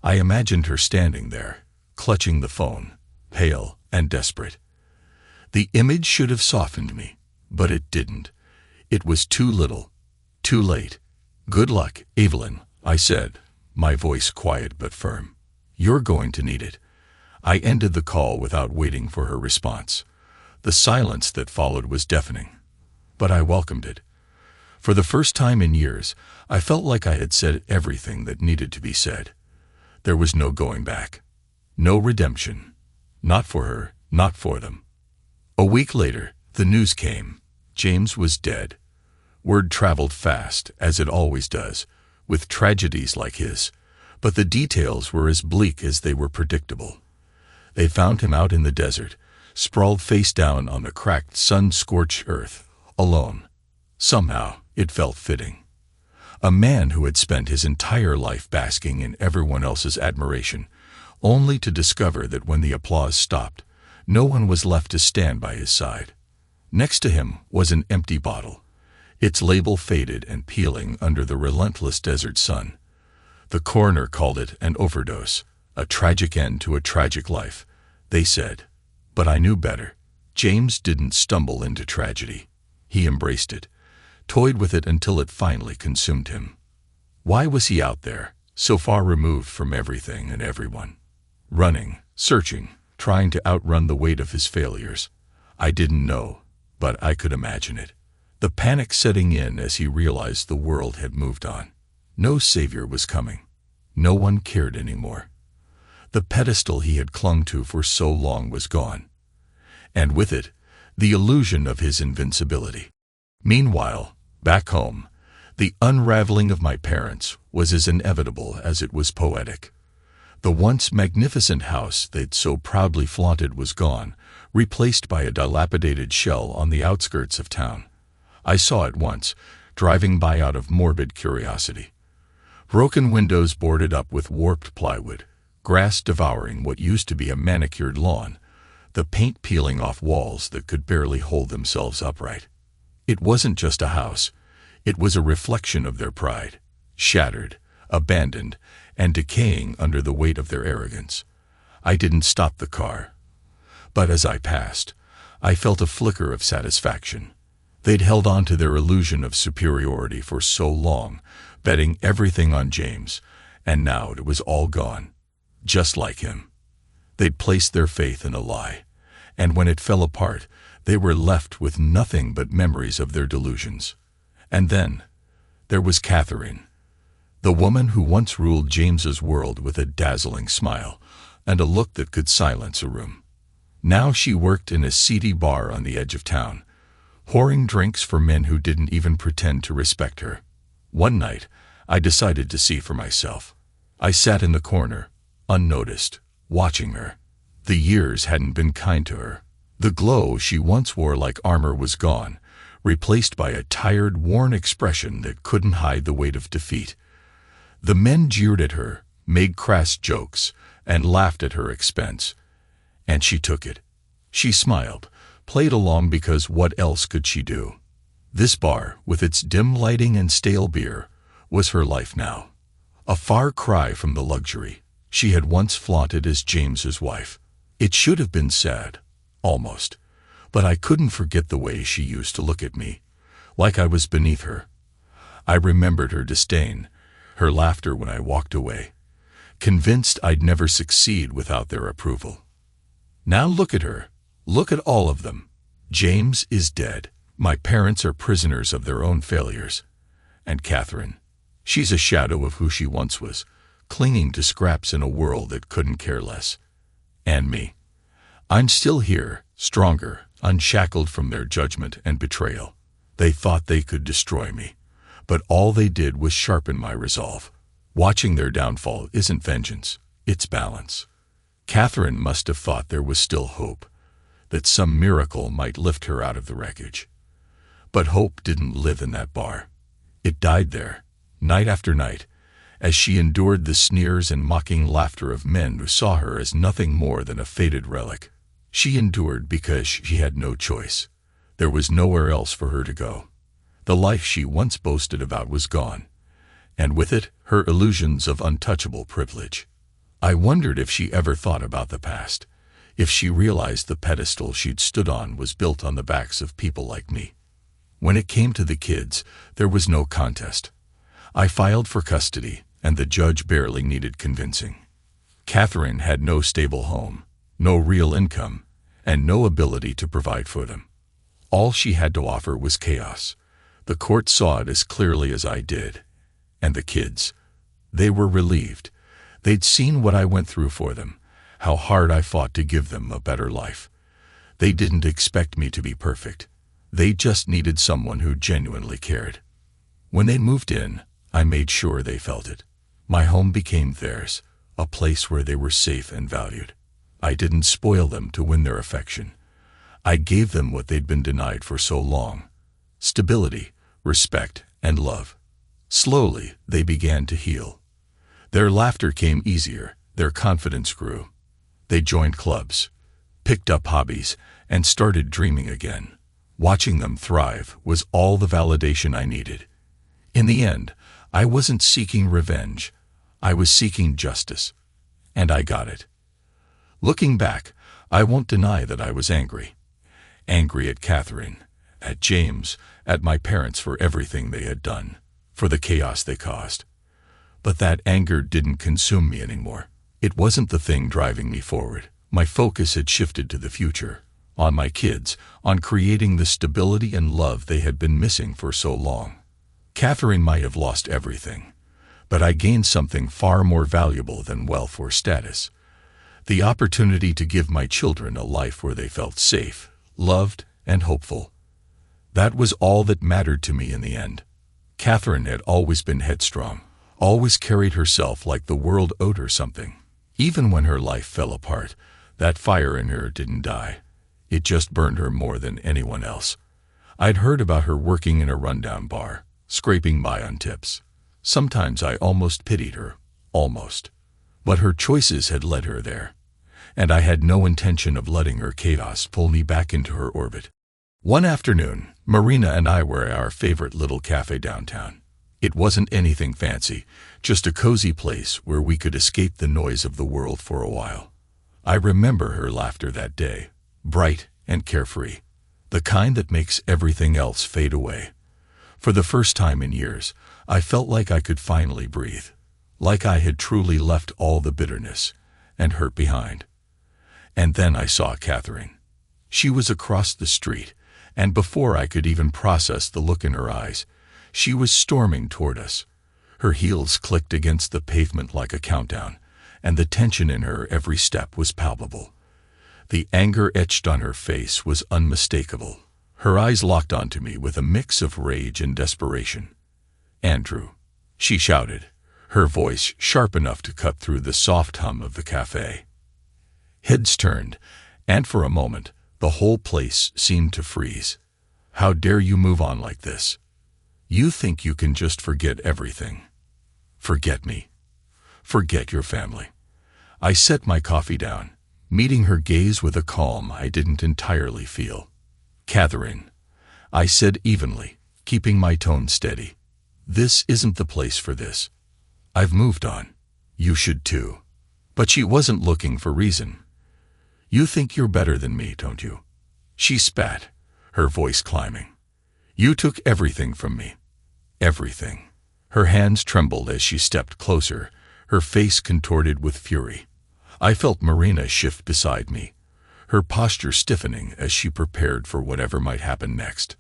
I imagined her standing there, clutching the phone, pale and desperate. The image should have softened me, but it didn't. It was too little, too late. Good luck, Evelyn, I said, my voice quiet but firm. You're going to need it. I ended the call without waiting for her response. The silence that followed was deafening, but I welcomed it. For the first time in years, I felt like I had said everything that needed to be said. There was no going back. No redemption. Not for her, not for them. A week later, the news came. James was dead. Word traveled fast, as it always does, with tragedies like his, but the details were as bleak as they were predictable. They found him out in the desert, sprawled face down on the cracked, sun-scorched earth, alone. Somehow, it felt fitting. A man who had spent his entire life basking in everyone else's admiration, only to discover that when the applause stopped, no one was left to stand by his side. Next to him was an empty bottle, its label faded and peeling under the relentless desert sun. The coroner called it an overdose, a tragic end to a tragic life, they said. But I knew better. James didn't stumble into tragedy. He embraced it, toyed with it until it finally consumed him. Why was he out there, so far removed from everything and everyone? Running, searching, trying to outrun the weight of his failures. I didn't know, but I could imagine it. The panic setting in as he realized the world had moved on. No savior was coming. No one cared anymore. The pedestal he had clung to for so long was gone. And with it, the illusion of his invincibility. Meanwhile, back home, the unraveling of my parents was as inevitable as it was poetic. The once magnificent house they'd so proudly flaunted was gone, replaced by a dilapidated shell on the outskirts of town. I saw it once, driving by out of morbid curiosity. Broken windows boarded up with warped plywood, grass devouring what used to be a manicured lawn, the paint peeling off walls that could barely hold themselves upright. It wasn't just a house. It was a reflection of their pride, shattered, abandoned, and decaying under the weight of their arrogance. I didn't stop the car. But as I passed, I felt a flicker of satisfaction. They'd held on to their illusion of superiority for so long, betting everything on James, and now it was all gone. Just like him. They'd placed their faith in a lie, and when it fell apart, they were left with nothing but memories of their delusions. And then, there was Catherine, the woman who once ruled James's world with a dazzling smile and a look that could silence a room. Now she worked in a seedy bar on the edge of town, pouring drinks for men who didn't even pretend to respect her. One night, I decided to see for myself. I sat in the corner, unnoticed, watching her. The years hadn't been kind to her. The glow she once wore like armor was gone, replaced by a tired, worn expression that couldn't hide the weight of defeat. The men jeered at her, made crass jokes, and laughed at her expense. And she took it. She smiled, played along because what else could she do? This bar, with its dim lighting and stale beer, was her life now. A far cry from the luxury she had once flaunted as James's wife. It should have been sad, almost, but I couldn't forget the way she used to look at me, like I was beneath her. I remembered her disdain, her laughter when I walked away, convinced I'd never succeed without their approval. Now look at her. Look at all of them. James is dead. My parents are prisoners of their own failures. And Catherine, she's a shadow of who she once was, clinging to scraps in a world that couldn't care less. And me. I'm still here, stronger, unshackled from their judgment and betrayal. They thought they could destroy me, but all they did was sharpen my resolve. Watching their downfall isn't vengeance, it's balance. Catherine must have thought there was still hope, that some miracle might lift her out of the wreckage. But hope didn't live in that bar. It died there, night after night, as she endured the sneers and mocking laughter of men who saw her as nothing more than a faded relic. She endured because she had no choice. There was nowhere else for her to go. The life she once boasted about was gone, and with it, her illusions of untouchable privilege. I wondered if she ever thought about the past, if she realized the pedestal she'd stood on was built on the backs of people like me. When it came to the kids, there was no contest. I filed for custody, and the judge barely needed convincing. Catherine had no stable home, no real income, and no ability to provide for them. All she had to offer was chaos. The court saw it as clearly as I did. And the kids, they were relieved. They'd seen what I went through for them, how hard I fought to give them a better life. They didn't expect me to be perfect. They just needed someone who genuinely cared. When they moved in, I made sure they felt it. My home became theirs, a place where they were safe and valued. I didn't spoil them to win their affection. I gave them what they'd been denied for so long: stability, respect, and love. Slowly, they began to heal. Their laughter came easier, their confidence grew. They joined clubs, picked up hobbies, and started dreaming again. Watching them thrive was all the validation I needed. In the end, I wasn't seeking revenge. I was seeking justice. And I got it. Looking back, I won't deny that I was angry. Angry at Catherine, at James, at my parents for everything they had done, for the chaos they caused. But that anger didn't consume me anymore. It wasn't the thing driving me forward. My focus had shifted to the future, on my kids, on creating the stability and love they had been missing for so long. Catherine might have lost everything, but I gained something far more valuable than wealth or status: the opportunity to give my children a life where they felt safe, loved, and hopeful. That was all that mattered to me in the end. Catherine had always been headstrong, always carried herself like the world owed her something. Even when her life fell apart, that fire in her didn't die. It just burned her more than anyone else. I'd heard about her working in a rundown bar, scraping by on tips. Sometimes I almost pitied her, almost. But her choices had led her there, and I had no intention of letting her chaos pull me back into her orbit. One afternoon, Marina and I were at our favorite little cafe downtown. It wasn't anything fancy, just a cozy place where we could escape the noise of the world for a while. I remember her laughter that day, bright and carefree, the kind that makes everything else fade away. For the first time in years, I felt like I could finally breathe, like I had truly left all the bitterness and hurt behind. And then I saw Catherine. She was across the street, and before I could even process the look in her eyes, she was storming toward us. Her heels clicked against the pavement like a countdown, and the tension in her every step was palpable. The anger etched on her face was unmistakable. Her eyes locked onto me with a mix of rage and desperation. "Andrew," she shouted, her voice sharp enough to cut through the soft hum of the cafe. Heads turned, and for a moment, the whole place seemed to freeze. "How dare you move on like this? You think you can just forget everything. Forget me. Forget your family." I set my coffee down, meeting her gaze with a calm I didn't entirely feel. "Catherine," I said evenly, keeping my tone steady, "this isn't the place for this. I've moved on. You should too." But she wasn't looking for reason. "You think you're better than me, don't you?" She spat, her voice climbing. "You took everything from me. Everything. Her hands trembled as she stepped closer, her face contorted with fury. I felt Marina shift beside me, her posture stiffening as she prepared for whatever might happen next.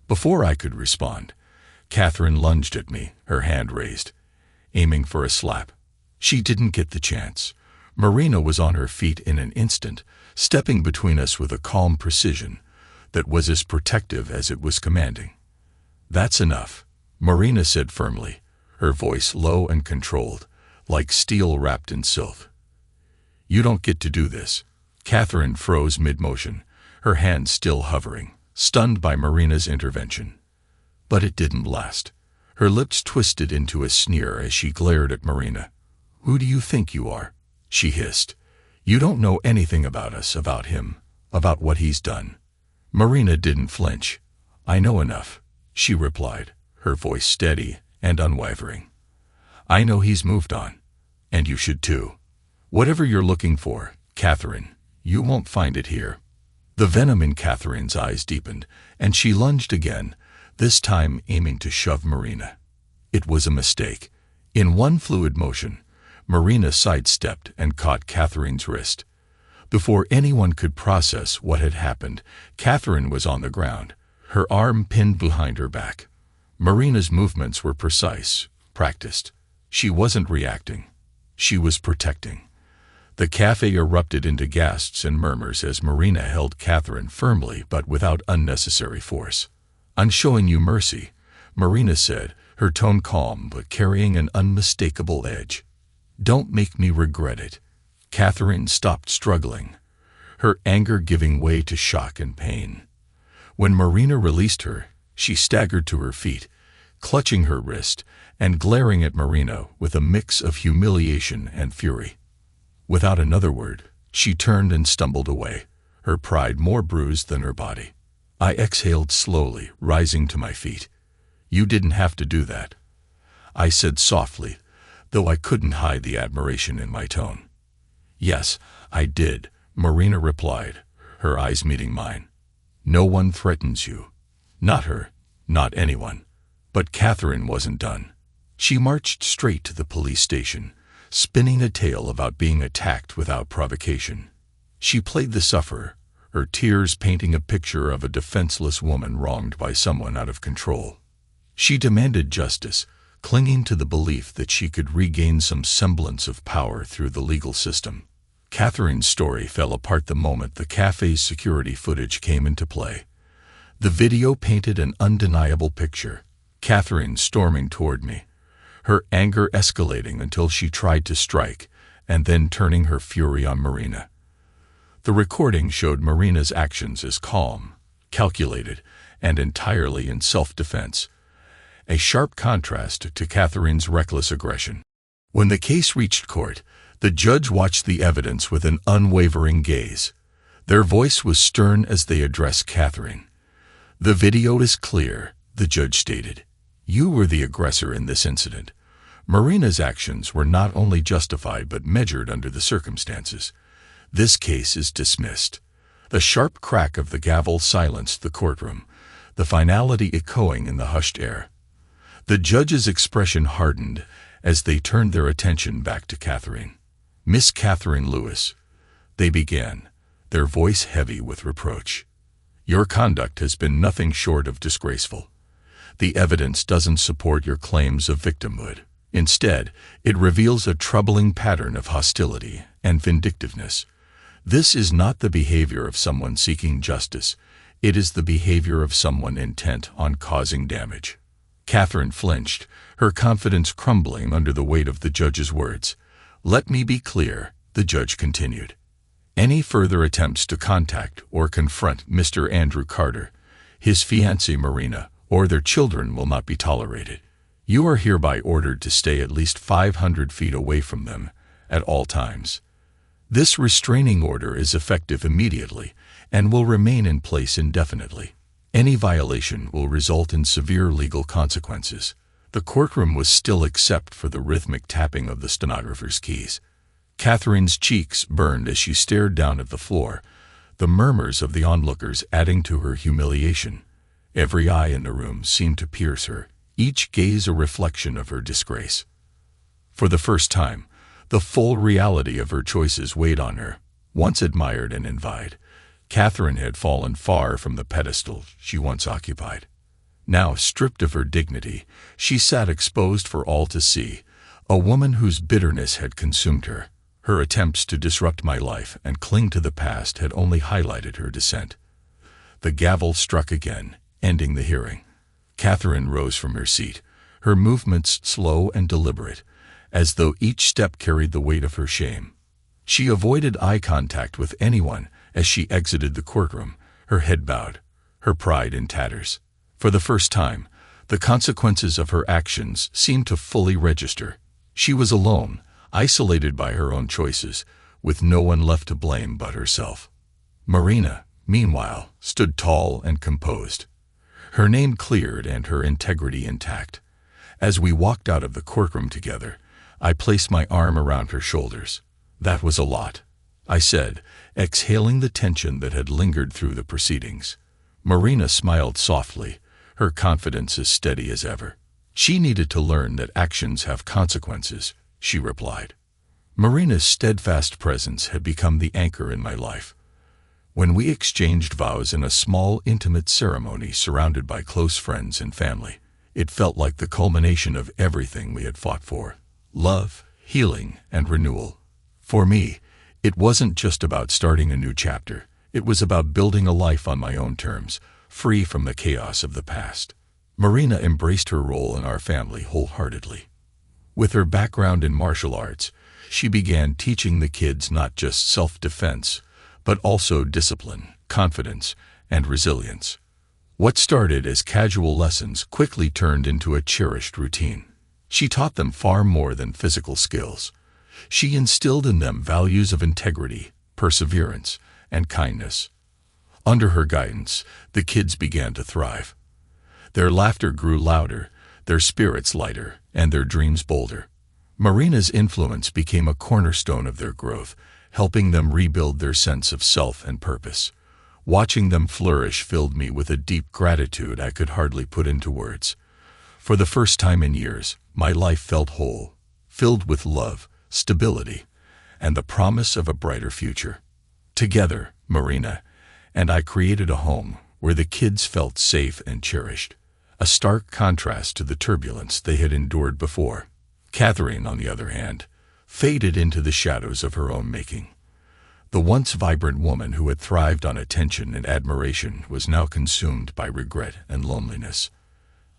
Before I could respond, Catherine lunged at me, her hand raised, aiming for a slap. She didn't get the chance. Marina was on her feet in an instant, stepping between us with a calm precision that was as protective as it was commanding. "That's enough," Marina said firmly, her voice low and controlled, like steel wrapped in silk. "You don't get to do this." Catherine froze mid-motion, her hand still hovering, stunned by Marina's intervention. But it didn't last. Her lips twisted into a sneer as she glared at Marina. "Who do you think you are?" she hissed. "You don't know anything about us, about him, about what he's done." Marina didn't flinch. "I know enough," she replied, her voice steady and unwavering. "I know he's moved on. And you should too. Whatever you're looking for, Catherine, you won't find it here." The venom in Catherine's eyes deepened, and she lunged again, this time aiming to shove Marina. It was a mistake. In one fluid motion, Marina sidestepped and caught Catherine's wrist. Before anyone could process what had happened, Catherine was on the ground, her arm pinned behind her back. Marina's movements were precise, practiced. She wasn't reacting. She was protecting. The cafe erupted into gasps and murmurs as Marina held Catherine firmly but without unnecessary force. "I'm showing you mercy," Marina said, her tone calm but carrying an unmistakable edge. "Don't make me regret it." Catherine stopped struggling, her anger giving way to shock and pain. When Marina released her, she staggered to her feet, clutching her wrist and glaring at Marina with a mix of humiliation and fury. Without another word, she turned and stumbled away, her pride more bruised than her body. I exhaled slowly, rising to my feet. "You didn't have to do that," I said softly, though I couldn't hide the admiration in my tone. "Yes, I did," Marina replied, her eyes meeting mine. "No one threatens you. Not her, not anyone." But Catherine wasn't done. She marched straight to the police station, spinning a tale about being attacked without provocation. She played the sufferer, her tears painting a picture of a defenseless woman wronged by someone out of control. She demanded justice, clinging to the belief that she could regain some semblance of power through the legal system. Catherine's story fell apart the moment the cafe's security footage came into play. The video painted an undeniable picture. Catherine storming toward me, her anger escalating until she tried to strike, and then turning her fury on Marina. The recording showed Marina's actions as calm, calculated, and entirely in self-defense, a sharp contrast to Catherine's reckless aggression. When the case reached court, the judge watched the evidence with an unwavering gaze. Their voice was stern as they addressed Catherine. "The video is clear," the judge stated. "You were the aggressor in this incident. Marina's actions were not only justified but measured under the circumstances. This case is dismissed." The sharp crack of the gavel silenced the courtroom, the finality echoing in the hushed air. The judge's expression hardened as they turned their attention back to Catherine. "Miss Catherine Lewis," they began, their voice heavy with reproach. "Your conduct has been nothing short of disgraceful. The evidence doesn't support your claims of victimhood. Instead, it reveals a troubling pattern of hostility and vindictiveness. This is not the behavior of someone seeking justice. It is the behavior of someone intent on causing damage." Catherine flinched, her confidence crumbling under the weight of the judge's words. "Let me be clear," the judge continued. "Any further attempts to contact or confront Mr. Andrew Carter, his fiancée Marina, or their children will not be tolerated. You are hereby ordered to stay at least 500 feet away from them at all times. This restraining order is effective immediately and will remain in place indefinitely. Any violation will result in severe legal consequences." The courtroom was still except for the rhythmic tapping of the stenographer's keys. Catherine's cheeks burned as she stared down at the floor, the murmurs of the onlookers adding to her humiliation. Every eye in the room seemed to pierce her, each gaze a reflection of her disgrace. For the first time, the full reality of her choices weighed on her. Once admired and envied, Catherine had fallen far from the pedestal she once occupied. Now, stripped of her dignity, she sat exposed for all to see, a woman whose bitterness had consumed her. Her attempts to disrupt my life and cling to the past had only highlighted her descent. The gavel struck again, ending the hearing. Catherine rose from her seat, her movements slow and deliberate, as though each step carried the weight of her shame. She avoided eye contact with anyone as she exited the courtroom, her head bowed, her pride in tatters. For the first time, the consequences of her actions seemed to fully register. She was alone, isolated by her own choices, with no one left to blame but herself. Marina, meanwhile, stood tall and composed, her name cleared and her integrity intact. As we walked out of the courtroom together, I placed my arm around her shoulders. "That was a lot," I said, exhaling the tension that had lingered through the proceedings. Marina smiled softly, her confidence as steady as ever. "She needed to learn that actions have consequences," she replied. Marina's steadfast presence had become the anchor in my life. When we exchanged vows in a small, intimate ceremony surrounded by close friends and family, it felt like the culmination of everything we had fought for: love, healing, and renewal. For me, it wasn't just about starting a new chapter. It was about building a life on my own terms, free from the chaos of the past. Marina embraced her role in our family wholeheartedly. With her background in martial arts, she began teaching the kids not just self-defense, but also discipline, confidence, and resilience. What started as casual lessons quickly turned into a cherished routine. She taught them far more than physical skills. She instilled in them values of integrity, perseverance, and kindness. Under her guidance, the kids began to thrive. Their laughter grew louder, their spirits lighter, and their dreams bolder. Marina's influence became a cornerstone of their growth, helping them rebuild their sense of self and purpose. Watching them flourish filled me with a deep gratitude I could hardly put into words. For the first time in years, my life felt whole, filled with love, stability, and the promise of a brighter future. Together, Marina and I created a home where the kids felt safe and cherished, a stark contrast to the turbulence they had endured before. Catherine, on the other hand, faded into the shadows of her own making. The once vibrant woman who had thrived on attention and admiration was now consumed by regret and loneliness.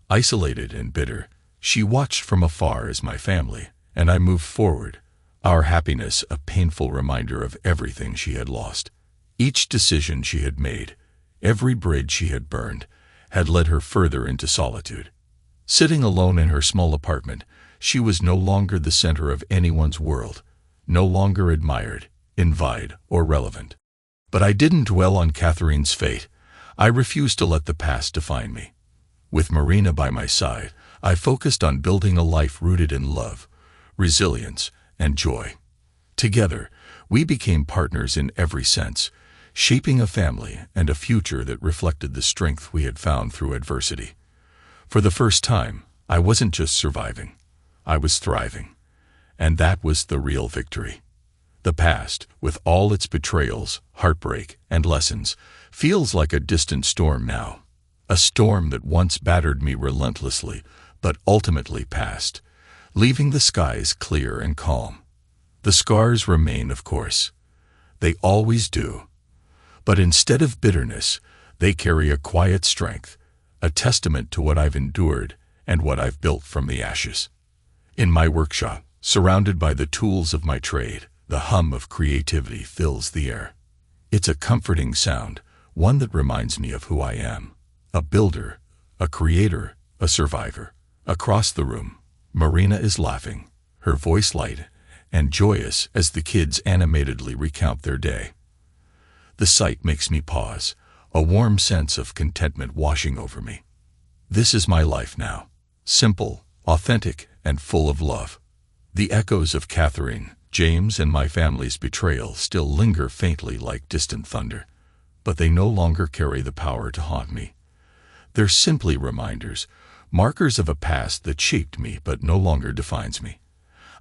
Isolated and bitter, she watched from afar as my family and I moved forward, our happiness a painful reminder of everything she had lost. Each decision she had made, every bridge she had burned, had led her further into solitude. Sitting alone in her small apartment, she was no longer the center of anyone's world, no longer admired, envied, or relevant. But I didn't dwell on Catherine's fate. I refused to let the past define me. With Marina by my side, I focused on building a life rooted in love, resilience, and joy. Together, we became partners in every sense, shaping a family and a future that reflected the strength we had found through adversity. For the first time, I wasn't just surviving. I was thriving. And that was the real victory. The past, with all its betrayals, heartbreak, and lessons, feels like a distant storm now. A storm that once battered me relentlessly, but ultimately passed, leaving the skies clear and calm. The scars remain, of course. They always do. But instead of bitterness, they carry a quiet strength, a testament to what I've endured and what I've built from the ashes. In my workshop, surrounded by the tools of my trade, the hum of creativity fills the air. It's a comforting sound, one that reminds me of who I am. A builder, a creator, a survivor. Across the room, Marina is laughing, her voice light and joyous as the kids animatedly recount their day. The sight makes me pause, a warm sense of contentment washing over me. This is my life now, simple, authentic, and full of love. The echoes of Catherine, James, and my family's betrayal still linger faintly like distant thunder, but they no longer carry the power to haunt me. They're simply reminders, markers of a past that shaped me but no longer defines me.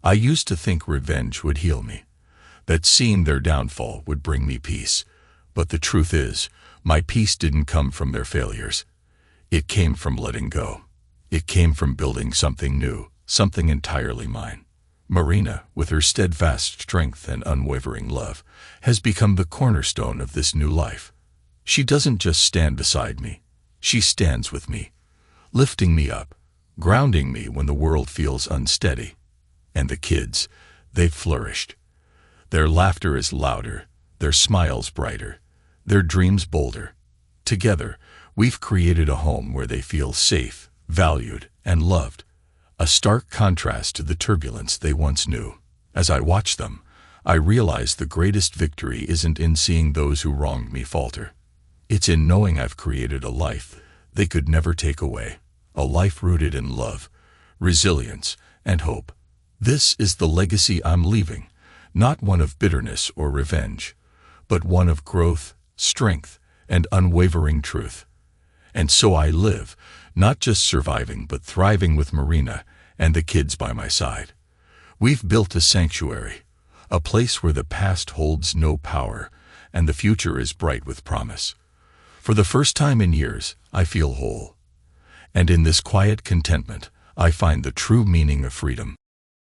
I used to think revenge would heal me, that seeing their downfall would bring me peace. But the truth is, my peace didn't come from their failures. It came from letting go. It came from building something new, something entirely mine. Marina, with her steadfast strength and unwavering love, has become the cornerstone of this new life. She doesn't just stand beside me. She stands with me, lifting me up, grounding me when the world feels unsteady. And the kids, they've flourished. Their laughter is louder, their smiles brighter, their dreams bolder. Together, we've created a home where they feel safe, valued, and loved. A stark contrast to the turbulence they once knew. As I watch them, I realize the greatest victory isn't in seeing those who wronged me falter. It's in knowing I've created a life they could never take away. A life rooted in love, resilience, and hope. This is the legacy I'm leaving, not one of bitterness or revenge, but one of growth, strength, and unwavering truth. And so I live, not just surviving but thriving with Marina and the kids by my side. We've built a sanctuary, a place where the past holds no power and the future is bright with promise. For the first time in years, I feel whole. And in this quiet contentment, I find the true meaning of freedom.